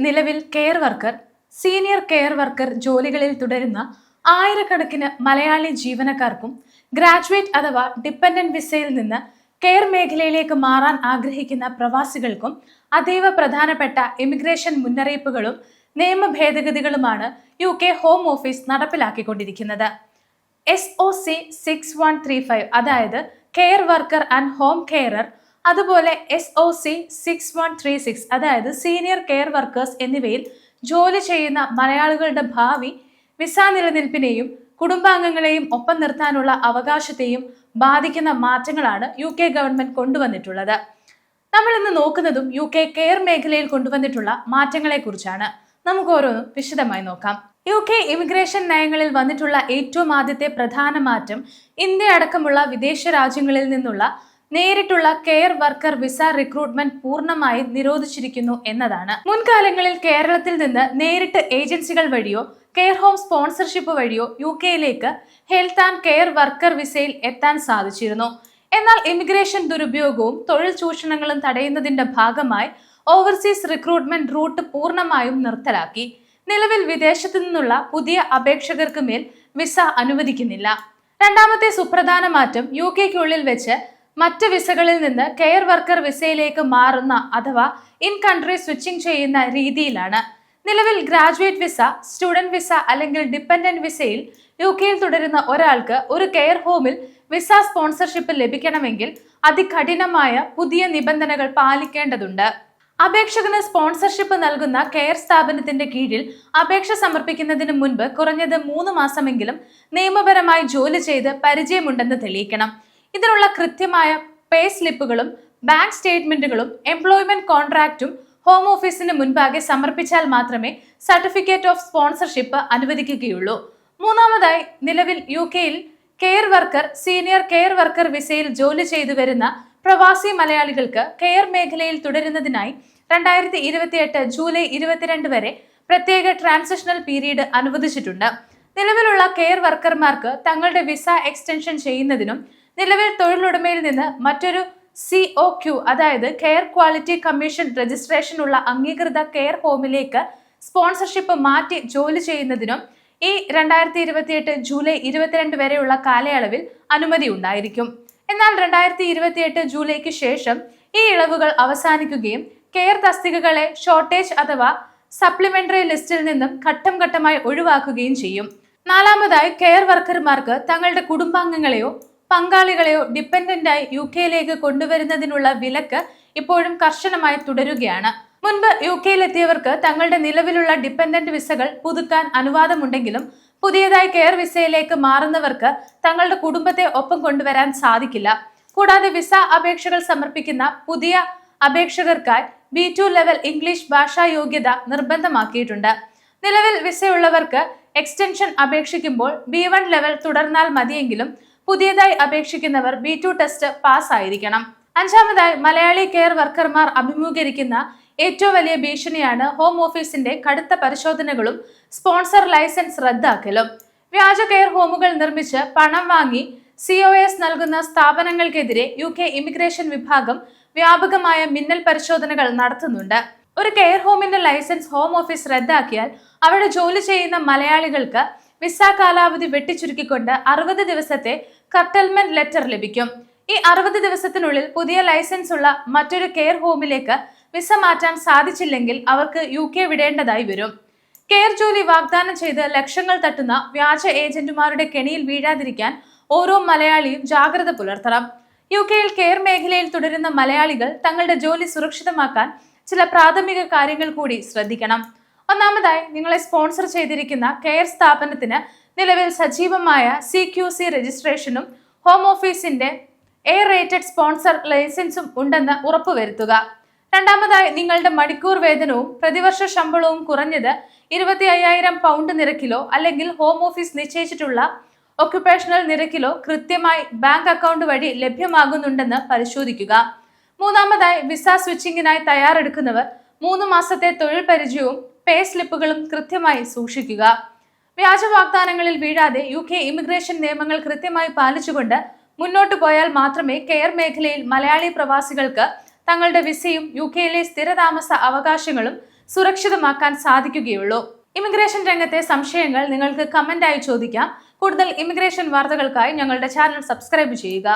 നിലവിൽ care worker, senior care worker ജോലികളിൽ തുടരുന്ന ആയിരക്കണക്കിന് മലയാളി ജീവനക്കാർക്കും ഗ്രാജുവേറ്റ് അഥവാ ഡിപ്പെൻഡന്റ് വിസയിൽ നിന്ന് കെയർ മേഖലയിലേക്ക് മാറാൻ ആഗ്രഹിക്കുന്ന പ്രവാസികൾക്കും അതീവ പ്രധാനപ്പെട്ട ഇമിഗ്രേഷൻ മുന്നറിയിപ്പുകളും നിയമ ഭേദഗതികളുമാണ് UK ഹോം ഓഫീസ് നടപ്പിലാക്കിക്കൊണ്ടിരിക്കുന്നത്. SOC 6135 അതായത് care worker and home carer, അതുപോലെ SOC 6136 അതായത് സീനിയർ കെയർ വർക്കേഴ്സ് എന്നിവയിൽ ജോലി ചെയ്യുന്ന മലയാളികളുടെ ഭാവി വിസ നിലനിൽപ്പിനെയും കുടുംബാംഗങ്ങളെയും ഒപ്പം നിർത്താനുള്ള അവകാശത്തെയും ബാധിക്കുന്ന മാറ്റങ്ങളാണ് UK ഗവൺമെന്റ് കൊണ്ടുവന്നിട്ടുള്ളത്. നമ്മൾ ഇന്ന് നോക്കുന്നതും UK കെയർ മേഖലയിൽ കൊണ്ടുവന്നിട്ടുള്ള മാറ്റങ്ങളെ കുറിച്ചാണ്. നമുക്ക് ഓരോന്നും വിശദമായി നോക്കാം. UK ഇമിഗ്രേഷൻ നയങ്ങളിൽ വന്നിട്ടുള്ള ഏറ്റവും ആദ്യത്തെ പ്രധാന മാറ്റം ഇന്ത്യ അടക്കമുള്ള വിദേശ രാജ്യങ്ങളിൽ നിന്നുള്ള നേരിട്ടുള്ള കെയർ വർക്കർ വിസ റിക്രൂട്ട്മെന്റ് പൂർണ്ണമായും നിരോധിച്ചിരിക്കുന്നു എന്നതാണ്. മുൻകാലങ്ങളിൽ കേരളത്തിൽ നിന്ന് നേരിട്ട് ഏജൻസികൾ വഴിയോ കെയർ ഹോം സ്പോൺസർഷിപ്പ് വഴിയോ UKയിലേക്ക് ഹെൽത്ത് ആൻഡ് കെയർ വർക്കർ വിസയിൽ എത്താൻ സാധിച്ചിരുന്നു. എന്നാൽ ഇമിഗ്രേഷൻ ദുരുപയോഗവും തൊഴിൽ ചൂഷണങ്ങളും തടയുന്നതിന്റെ ഭാഗമായി ഓവർസീസ് റിക്രൂട്ട്മെന്റ് റൂട്ട് പൂർണ്ണമായും നിർത്തലാക്കി. നിലവിൽ വിദേശത്തു നിന്നുള്ള പുതിയ അപേക്ഷകർക്ക് മേൽ വിസ അനുവദിക്കുന്നില്ല. രണ്ടാമത്തെ സുപ്രധാന മാറ്റം UKയ്ക്കുള്ളിൽ വെച്ച് മറ്റ് വിസകളിൽ നിന്ന് കെയർ വർക്കർ വിസയിലേക്ക് മാറുന്ന അഥവാ ഇൻ കൺട്രി സ്വിച്ചിങ് ചെയ്യുന്ന രീതിയിലാണ്. നിലവിൽ ഗ്രാജുവേറ്റ് വിസ, സ്റ്റുഡന്റ് വിസ അല്ലെങ്കിൽ ഡിപ്പെൻഡന്റ് വിസയിൽ UKയിൽ തുടരുന്ന ഒരാൾക്ക് ഒരു കെയർ ഹോമിൽ വിസ സ്പോൺസർഷിപ്പ് ലഭിക്കണമെങ്കിൽ അതികഠിനമായ പുതിയ നിബന്ധനകൾ പാലിക്കേണ്ടതുണ്ട്. അപേക്ഷകന് സ്പോൺസർഷിപ്പ് നൽകുന്ന കെയർ സ്ഥാപനത്തിന്റെ കീഴിൽ അപേക്ഷ സമർപ്പിക്കുന്നതിന് മുൻപ് കുറഞ്ഞത് 3 മാസമെങ്കിലും നിയമപരമായി ജോലി ചെയ്ത് പരിചയമുണ്ടെന്ന് തെളിയിക്കണം. ഇതിനുള്ള കൃത്യമായ പേ സ്ലിപ്പുകളും ബാങ്ക് സ്റ്റേറ്റ്മെന്റുകളും എംപ്ലോയ്മെന്റ് കോൺട്രാക്റ്റും ഹോം ഓഫീസിന് മുൻപാകെ സമർപ്പിച്ചാൽ മാത്രമേ സർട്ടിഫിക്കറ്റ് ഓഫ് സ്പോൺസർഷിപ്പ് അനുവദിക്കുകയുള്ളൂ. മൂന്നാമതായി, നിലവിൽ UKയിൽ care worker, senior care worker വിസയിൽ ജോലി ചെയ്തു വരുന്ന പ്രവാസി മലയാളികൾക്ക് കെയർ മേഖലയിൽ തുടരുന്നതിനായി 2028 ജൂലൈ 22 വരെ പ്രത്യേക ട്രാൻസിഷണൽ പീരീഡ് അനുവദിച്ചിട്ടുണ്ട്. നിലവിലുള്ള കെയർ വർക്കർമാർക്ക് തങ്ങളുടെ വിസ എക്സ്റ്റൻഷൻ ചെയ്യുന്നതിനും നിലവിൽ തൊഴിലുടമയിൽ നിന്ന് മറ്റൊരു COQ അതായത് കെയർ ക്വാളിറ്റി കമ്മീഷൻ രജിസ്ട്രേഷൻ ഉള്ള അംഗീകൃത കെയർ ഹോമിലേക്ക് സ്പോൺസർഷിപ്പ് മാറ്റി ജോലി ചെയ്യുന്നതിനും ഈ 2028 ജൂലൈ 22 വരെയുള്ള കാലയളവിൽ അനുമതി ഉണ്ടായിരിക്കും. എന്നാൽ 2028 ജൂലൈക്ക് ശേഷം ഈ ഇളവുകൾ അവസാനിക്കുകയും കെയർ തസ്തികകളെ ഷോർട്ടേജ് അഥവാ സപ്ലിമെന്ററി ലിസ്റ്റിൽ നിന്നും ഘട്ടം ഘട്ടമായി ഒഴിവാക്കുകയും ചെയ്യും. നാലാമതായി, കെയർ വർക്കർമാർക്ക് തങ്ങളുടെ കുടുംബാംഗങ്ങളെയോ പങ്കാളികളെയോ ഡിപ്പെൻഡന്റായി UKയിലേക്ക് കൊണ്ടുവരുന്നതിനുള്ള വിലക്ക് ഇപ്പോഴും കർശനമായി തുടരുകയാണ്. മുൻപ് UKയിലെത്തിയവർക്ക് തങ്ങളുടെ നിലവിലുള്ള ഡിപ്പെൻഡന്റ് വിസകൾ പുതുക്കാൻ അനുവാദമുണ്ടെങ്കിലും പുതിയതായി കെയർ വിസയിലേക്ക് മാറുന്നവർക്ക് തങ്ങളുടെ കുടുംബത്തെ ഒപ്പം കൊണ്ടുവരാൻ സാധിക്കില്ല. കൂടാതെ വിസ അപേക്ഷകൾ സമർപ്പിക്കുന്ന പുതിയ അപേക്ഷകർക്കായി B2 ലെവൽ ഇംഗ്ലീഷ് ഭാഷാ യോഗ്യത നിർബന്ധമാക്കിയിട്ടുണ്ട്. നിലവിൽ വിസയുള്ളവർക്ക് എക്സ്റ്റൻഷൻ അപേക്ഷിക്കുമ്പോൾ B1 ലെവൽ തുടർന്നാൽ മതിയെങ്കിലും പുതിയതായി അപേക്ഷിക്കുന്നവർ B2 ടെസ്റ്റ് പാസ് ആയിരിക്കണം. അഞ്ചാമതായി, മലയാളി കെയർ വർക്കർമാർ അഭിമുഖീകരിക്കുന്ന ഏറ്റവും വലിയ ഭീഷണിയാണ് ഹോം ഓഫീസിന്റെ കടുത്ത പരിശോധനകളും സ്പോൺസർ ലൈസൻസ് റദ്ദാക്കലും. വ്യാജ കെയർ ഹോമുകൾ നിർമ്മിച്ച് പണം വാങ്ങി COS നൽകുന്ന സ്ഥാപനങ്ങൾക്കെതിരെ UK ഇമിഗ്രേഷൻ വിഭാഗം വ്യാപകമായ മിന്നൽ പരിശോധനകൾ നടത്തുന്നുണ്ട്. ഒരു കെയർ ഹോമിന്റെ ലൈസൻസ് ഹോം ഓഫീസ് റദ്ദാക്കിയാൽ അവിടെ ജോലി ചെയ്യുന്ന മലയാളികൾക്ക് വിസ കാലാവധി വെട്ടിച്ചുരുക്കിക്കൊണ്ട് 60 ദിവസത്തെ കർട്ടൽമെന്റ് ലെറ്റർ ലഭിക്കും. ഈ 60 ദിവസത്തിനുള്ളിൽ പുതിയ ലൈസൻസ് ഉള്ള മറ്റൊരു കെയർ ഹോമിലേക്ക് വിസ മാറ്റാൻ സാധിച്ചില്ലെങ്കിൽ അവർക്ക് UK വിടേണ്ടതായി വരും. കെയർ ജോലി വാഗ്ദാനം ചെയ്ത് ലക്ഷങ്ങൾ തട്ടുന്ന വ്യാജ ഏജന്റുമാരുടെ കെണിയിൽ വീഴാതിരിക്കാൻ ഓരോ മലയാളിയും ജാഗ്രത പുലർത്തണം. UKയിൽ കെയർ മേഖലയിൽ തുടരുന്ന മലയാളികൾ തങ്ങളുടെ ജോലി സുരക്ഷിതമാക്കാൻ ചില പ്രാഥമിക കാര്യങ്ങൾ കൂടി ശ്രദ്ധിക്കണം. ഒന്നാമതായി, നിങ്ങളെ സ്പോൺസർ ചെയ്തിരിക്കുന്ന കെയർ സ്ഥാപനത്തിന് നിലവിൽ സജീവമായ CQC രജിസ്ട്രേഷനും ഹോം ഓഫീസിന്റെ റേറ്റഡ് സ്പോൺസർ ലൈസൻസും ഉണ്ടെന്ന് ഉറപ്പുവരുത്തുക. രണ്ടാമതായി, നിങ്ങളുടെ മണിക്കൂർ വേതനവും പ്രതിവർഷ ശമ്പളവും കുറഞ്ഞത് 25,000 പൗണ്ട് നിരക്കിലോ അല്ലെങ്കിൽ ഹോം ഓഫീസ് നിശ്ചയിച്ചിട്ടുള്ള ഒക്യുപേഷണൽ നിരക്കിലോ കൃത്യമായി ബാങ്ക് അക്കൗണ്ട് വഴി ലഭ്യമാകുന്നുണ്ടെന്ന് പരിശോധിക്കുക. മൂന്നാമതായി, വിസ സ്വിച്ചിങ്ങിനായി തയ്യാറെടുക്കുന്നവർ 3 മാസത്തെ തൊഴിൽ പരിചയവും പേ സ്ലിപ്പുകളും കൃത്യമായി സൂക്ഷിക്കുക. വ്യാജ വാഗ്ദാനങ്ങളിൽ വീഴാതെ UK ഇമിഗ്രേഷൻ നിയമങ്ങൾ കൃത്യമായി പാലിച്ചുകൊണ്ട് മുന്നോട്ട് പോയാൽ മാത്രമേ കെയർ മേഖലയിൽ മലയാളി പ്രവാസികൾക്ക് തങ്ങളുടെ വിസയും UKയിലെ സ്ഥിരതാമസ അവകാശങ്ങളും സുരക്ഷിതമാക്കാൻ സാധിക്കുകയുള്ളൂ. ഇമിഗ്രേഷൻ രംഗത്തെ സംശയങ്ങൾ നിങ്ങൾക്ക് കമന്റായി ചോദിക്കാം. കൂടുതൽ ഇമിഗ്രേഷൻ വാർത്തകൾക്കായി ഞങ്ങളുടെ ചാനൽ സബ്സ്ക്രൈബ് ചെയ്യുക.